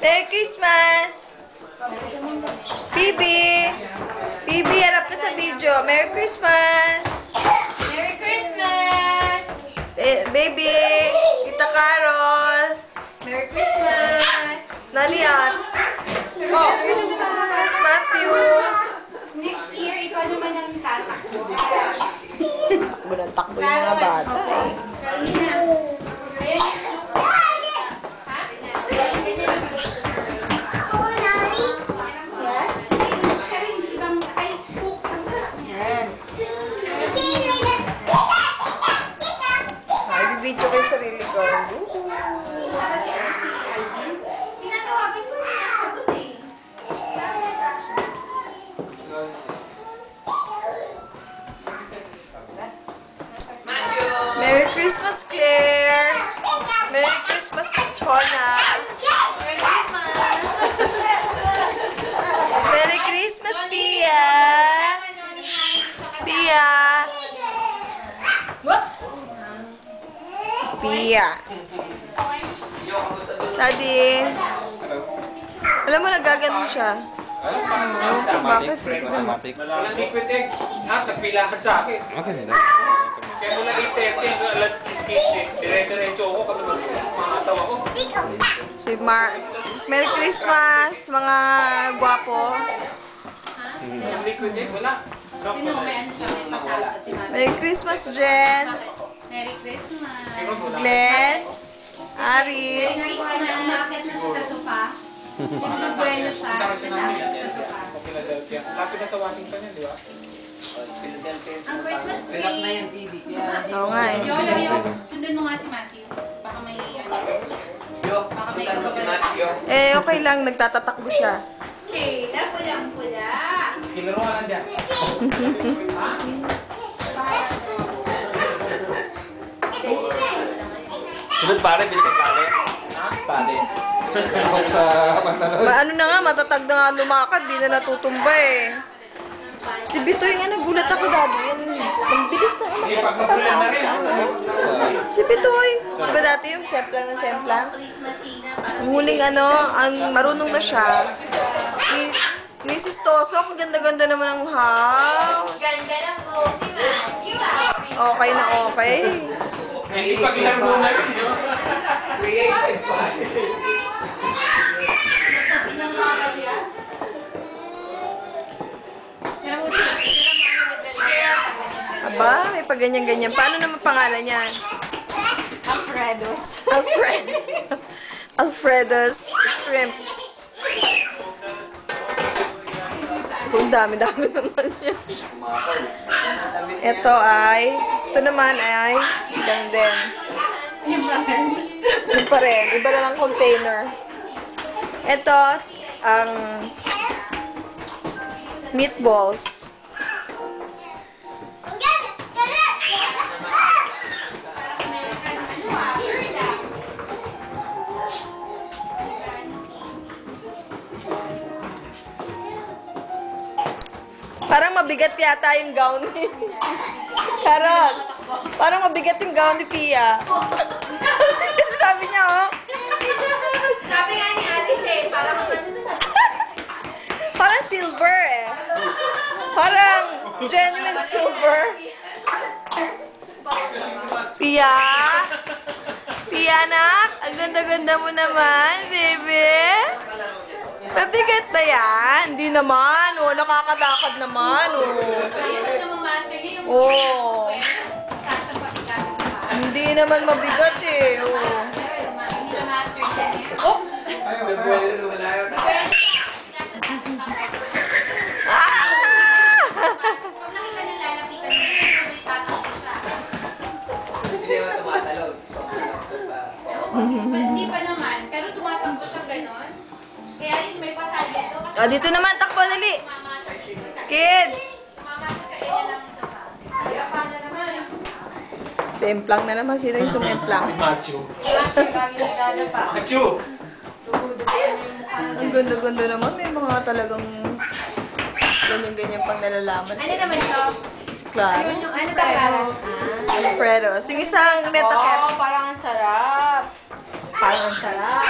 Merry Christmas! Bibi! Bibi, harap ka sa video. Merry Christmas! Merry Christmas! Baby! Tita Carol! Merry Christmas! Nalian! Oh, Christmas! Matthew! Next year, ikaw naman ang tatakbo. Takbo ng takbo yung mga bata eh. Karina. Ayan yung soup. Ha? Ay, bibidyo kayo sarili ko. Tinatawagin ko na sagot eh. Merry Christmas, Claire! Merry Christmas, Chona! Merry Christmas! Merry Christmas, Pia! Pia! Whoops! Pia! Daddy! Alam mo, nagaganon siya. Bakit? Walang liquid eggs. Nagpilahan sa akin. Okay na. Kaya mula 8:30, alas 10:15, dire-diretso ako kasi makakatawa ko. Si Merry Christmas, mga gwapo. Walang liquid egg, wala. Sino may ano siya, may pasala si Mami. Merry Christmas, Jen. Merry Christmas! Glenn. Aris. Umakit na siya sa sofa. Bubuelo siya, kasama sa sofa. Sa Philadelphia. Lapit na sa Washington yun, di ba? Ang Christmas tree! Oo nga eh. Yo, sundan mo nga si Matthew. Baka may ano. Baka may kababala. Eh, okay lang. Nagtatatakbo siya. Kayla, pulang-pula. Kilaro ka lang dyan. Ha? Sunod pare, bilis ka pare. Ha? Pare. Ako sa pantalon. Ano na nga, matatag na nga lumakad. Di na natutumba eh. Si Bitoy nga, nagulat ako dati. Ang bilis na nga Eh, pag nagulan na rin. Si Bitoy. Diba dati yung semplang na semplang? Christmasina. Ang huling ano, ang marunong na siya. Mrs. Toso, ang ganda-ganda naman ng house. Ganda lang po. Okay na okay. Hindi paglaro na rin, no? Created pa. Nang makakaya. Aba, may pag-ganyan-ganyan. Paano naman pangalan niyan? Alfredos. Alfredo's Shrimps. Kung dami-dami naman yan. Ito naman ay, ganun din. Yung pa rin. Iba na lang container. Ito, ang meatballs. Parang mabigat yata yung gown ni Carol. Parang mabigat yung gown ni Pia. Kasi sabi niya, oh. Sabi nga ni Alice eh, parang ano sa... Parang silver eh. Parang genuine silver. Pia? Pia, anak? Ang ganda-ganda mo naman, baby. Mabigat na yan. Hindi naman. Oh, nakakadakad naman. Oh. Ayun, gusto mo master niya yung... Oh. Sasampakin ka sa sofa. Hindi naman mabigat eh. Oh. Hindi na master niya niya. Oops! Ah! Pag nakita niya lalapitan niya, may tatakbo siya. Hindi pa naman, pero tumatakbo siya ganon. Kaya yun, may pasal dito. Kasi Ah, dito naman. Takbo, dali. tumama siya dito sa... Kids! Tumama siya sa area lang ng sofa. Kaya paano naman? Templang na naman. Sino yung sumemplang? Si Machu. Machu! Ang ganda-ganda naman. May mga talagang ganyan-ganyan pang nalalaman. Ano naman ito? Si Clara. Ano ka parang? Alfredo. Yung isang meta Oh, parang ang sarap. Parang ang sarap.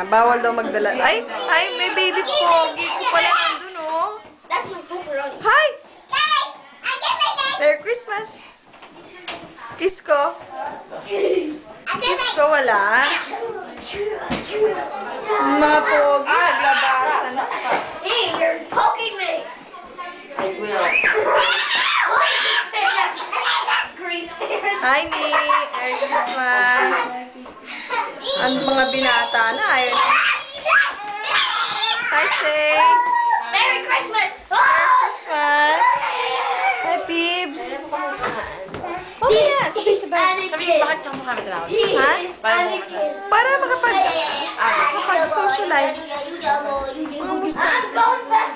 Bawal daw magdala. Ay, may baby pogi ko pala nandun, oh. That's my pepperoni. Hi! Guys, I get my dad. Merry Christmas! Kiss ko. Kiss ko, wala. Mga pogi, naglabasan. Hey, you're poking me. I will. Green parents. Hi, Nick! Merry Christmas! Ang mga binata na, ayun. Hi, Shay! Merry Christmas. Christmas! Hi, Peebs! Okay na, sabay-sabay. Bakit ka mukha Ha? Para Makapag-socialize. I'm going back